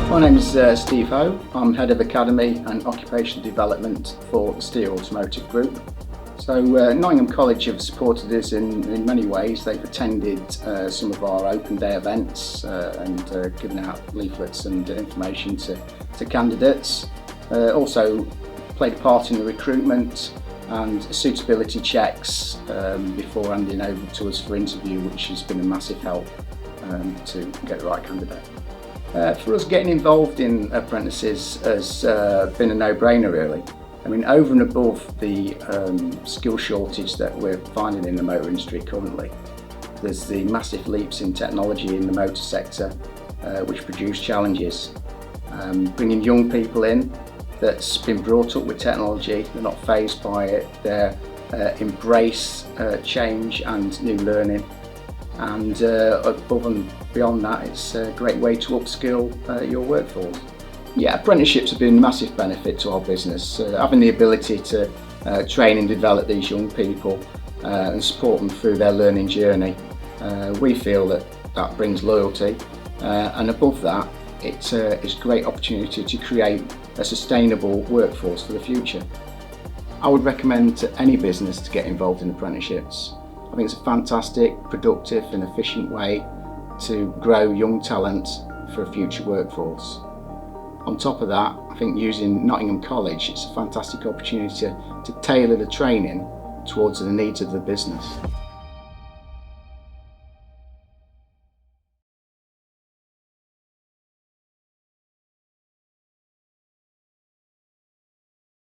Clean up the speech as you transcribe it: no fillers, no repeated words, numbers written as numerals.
My name is Steve Hoe. I'm Head of Academy and Occupational Development for the Steer Automotive Group. So Nottingham College have supported us in many ways. They've attended some of our open day events and given out leaflets and information to candidates. Also played a part in the recruitment and suitability checks before handing over to us for interview, which has been a massive help to get the right candidate. For us, getting involved in apprentices has been a no-brainer really. I mean, over and above the skill shortage that we're finding in the motor industry currently, there's the massive leaps in technology in the motor sector which produce challenges. Bringing young people in that's been brought up with technology, they're not fazed by it, they embrace change and new learning. And above and beyond that, it's a great way to upskill your workforce. Yeah, apprenticeships have been a massive benefit to our business. Having the ability to train and develop these young people and support them through their learning journey, we feel that brings loyalty. And above that, it's a great opportunity to create a sustainable workforce for the future. I would recommend to any business to get involved in apprenticeships. I think it's a fantastic, productive and efficient way to grow young talent for a future workforce. On top of that, I think using Nottingham College, it's a fantastic opportunity to tailor the training towards the needs of the business.